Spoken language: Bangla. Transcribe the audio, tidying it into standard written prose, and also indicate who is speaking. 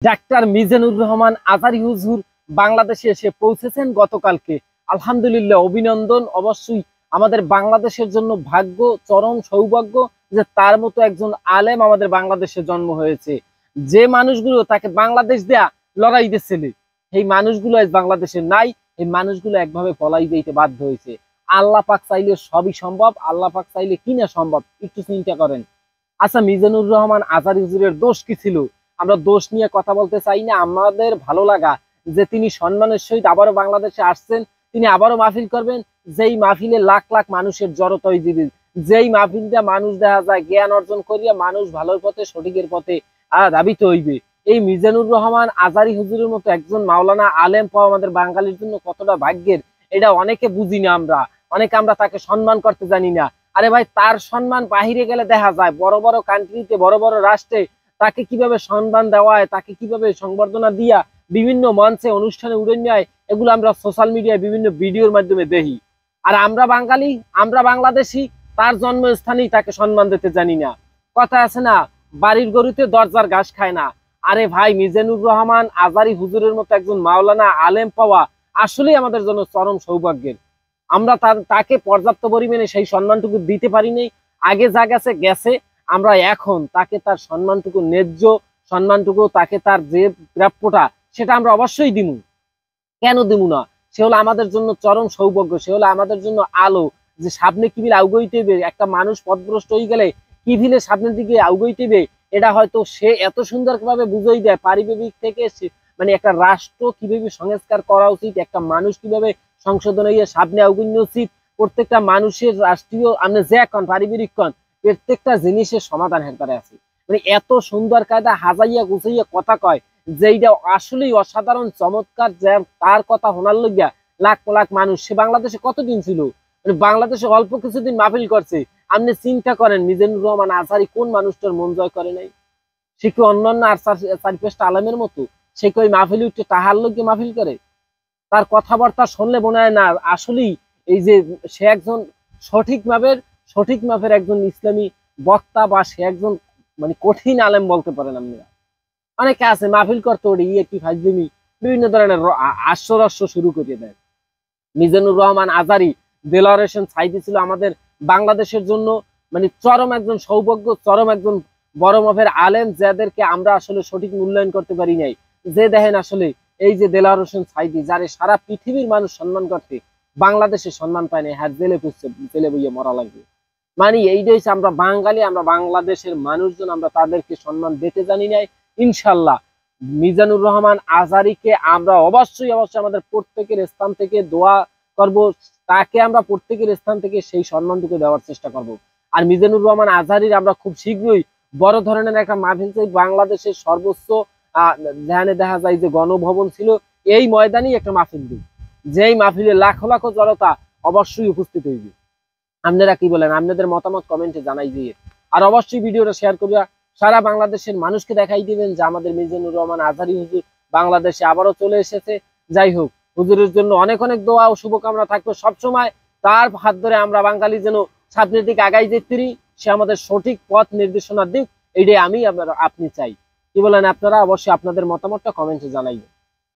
Speaker 1: ডাক্তার মিজানুর রহমান আজারি হুজুর বাংলাদেশে এসে পৌঁছেছেন গতকালকে। আলহামদুলিল্লাহ, অভিনন্দন। অবশ্যই আমাদের বাংলাদেশের জন্য ভাগ্য, চরম সৌভাগ্য যে তার মতো একজন আলেম আমাদের বাংলাদেশে জন্ম হয়েছে। যে মানুষগুলো তাকে বাংলাদেশ দেয়া লড়াই দিচ্ছিল, এই মানুষগুলো আজ বাংলাদেশে নাই। এই মানুষগুলো একভাবে পলাই দিতে বাধ্য হয়েছে। আল্লাহ পাক চাইলে সবই সম্ভব। আল্লাহ পাক চাইলে কি না সম্ভব, একটু চিন্তা করেন। আচ্ছা, মিজানুর রহমান আজারি হুজুরের দোষ কি ছিল? আমরা দোষ নিয়ে কথা বলতে চাই না। আমাদের ভালো লাগা যে তিনি সম্মানের সহিত আবারও বাংলাদেশে আসছেন, তিনি আবারও মাহফিল করবেন, যেই মাহফিলে লাখ লাখ মানুষের জড়তা হয়ে, যেই মাহফিলটা মানুষ দেখা যায় জ্ঞান অর্জন করিয়া মানুষ ভালোর পথে, সঠিকের পথে ধাবিত হইবে। এই মিজানুর রহমান আজারি হুজুরের মতো একজন মাওলানা আলেম পাওয়া আমাদের বাঙালির জন্য কতটা ভাগ্যের, এটা অনেকে বুঝি না। আমরা তাকে সম্মান করতে জানি না। আরে ভাই, তার সম্মান বাহিরে গেলে দেখা যায়, বড় বড় কান্ট্রিতে, বড় বড় রাষ্ট্রে তাকে কিভাবে সম্মান দেওয়া হয়, তাকে কিভাবে সংবর্ধনা দিয়া বিভিন্ন মঞ্চে অনুষ্ঠানে উড়ে নেয়, এগুলো আমরা সোশ্যাল মিডিয়ায় বিভিন্ন ভিডিওর মাধ্যমে দেখি। আর আমরা বাঙালি, আমরা বাংলাদেশি, তার জন্মস্থানেই তাকে সম্মান দিতে জানি না। কথা আছে না, বাড়ির গরুতে দরজার ঘাস খায় না। আরে ভাই, মিজানুর রহমান আজারি হুজুরের মতো একজন মাওলানা আলেম পাওয়া আসলেই আমাদের জন্য চরম সৌভাগ্যের। আমরা তাকে পর্যাপ্ত পরিমাণে সেই সম্মানটুকু দিতে পারিনি। আগে যা গেছে গেছে, আমরা এখন তাকে তার সম্মানটুকু, ন্যায্য সম্মানটুকু, তাকে তার যে প্রাপ্যটা, সেটা আমরা অবশ্যই দিব। কেন দিব না? সে হলো আমাদের জন্য চরম সৌভাগ্য, সে হলো আমাদের জন্য আলো। যে সামনে কিবিল আউগইতেবে, একটা মানুষ পথভ্রষ্ট হয়ে গেলে কিভিলে সামনের দিকে আউগইতেবে, এটা হয়তো সে এত সুন্দরভাবে বুঝাই দেয়। পারিবারিক থেকে মানে একটা রাষ্ট্র কিভাবে সংস্কার করা উচিত, একটা মানুষ কিভাবে সংশোধন হয়ে সামনে আগুন উচিত, প্রত্যেকটা মানুষের রাষ্ট্রীয় আপনি যে কন, পারিবারিক কন, প্রত্যেকটা জিনিসের সমাধান হেরপারে আছে। মানে এত সুন্দর কায়দা হাজাইয়া গুছাইয়া কথা কয়, যেইটা আসলেই অসাধারণ চমৎকার। যে তার কথা শোনার লইয়া লাখ লাখ মানুষ, সে বাংলাদেশে কতদিন ছিল? মানে বাংলাদেশে অল্প কিছুদিন মাহফিল করছে। আপনি চিন্তা করেন, মিজানুর রহমান আজহারি কোন মানুষটার মন জয় করে নাই? সে কি অন্যান্য আর চারি পাঁচটা আলেমের মতো সে কি ওই মাহফিল উঠে তাহার লোককে মাহফিল করে? তার কথাবার্তা শুনলে মনে হয় না আসলেই এই যে সে একজন সঠিক মাপের একজন ইসলামী বক্তা, বা সে একজন মানে কঠিন আলেম বলতে পারেন আপনারা। অনেকে আছে মাহফিল করতে ওঠে কি ফাজলিমি, বিভিন্ন ধরনের হাস্যরস্য শুরু করে দেয়। মিজানুর রহমান আজারি, দেলোয়ার হোসেন সাঈদী ছিল আমাদের বাংলাদেশের জন্য মানে চরম একজন সৌভাগ্য, চরম একজন বড় মাপের আলেম, যাদেরকে আমরা আসলে সঠিক মূল্যায়ন করতে পারি নাই। যে দেখেন আসলে এই যে দেলোয়ার হোসেন সাঈদী, যারে সারা পৃথিবীর মানুষ সম্মান করতে, বাংলাদেশে সম্মান পায় না, হ্যাঁ জেলে পুষছে, জেলে বইয়ে মরা লাগবে। মানে এইটাই হচ্ছে আমরা বাঙালি, আমরা বাংলাদেশের মানুষজন, আমরা তাদেরকে সম্মান দিতে জানি নাই। ইনশাল্লাহ মিজানুর রহমান আজহারিকে আমরা অবশ্যই আমাদের প্রত্যেকের স্থান থেকে দোয়া করব, তাকে আমরা প্রত্যেকের স্থান থেকে সেই সম্মানটুকু দেওয়ার চেষ্টা করব। আর মিজানুর রহমান আজহারির আমরা খুব শীঘ্রই বড় ধরনের একটা মাহফিল চাই। বাংলাদেশের সর্বোচ্চ যেখানে দেখা যায় যে গণভবন ছিল, এই ময়দানেই একটা মাহফিল দিই, যেই মাহফিলে লাখো লাখো জনতা অবশ্যই উপস্থিত হইবে। আপনারা কি বলেন? আপনাদের মতামত কমেন্টে জানাই দিয়ে, আর অবশ্যই ভিডিওটা শেয়ার করিয়া সারা বাংলাদেশের মানুষকে দেখাই দিবেন যে আমাদের মিজানুর রহমান আজহারি হুজুর বাংলাদেশে আবারও চলে এসেছে। যাই হোক, হুজুরের জন্য অনেক অনেক দোয়া ও শুভকামনা থাকবে সবসময়। তার হাত ধরে আমরা বাঙালি যেন সামনের দিকে আগাই যেতে পারি, সে আমাদের সঠিক পথ নির্দেশনা দিক, এইটাই আমি আপনি চাই। কি বলেন আপনারা? অবশ্যই আপনাদের মতামতটা কমেন্টে জানাইবেন।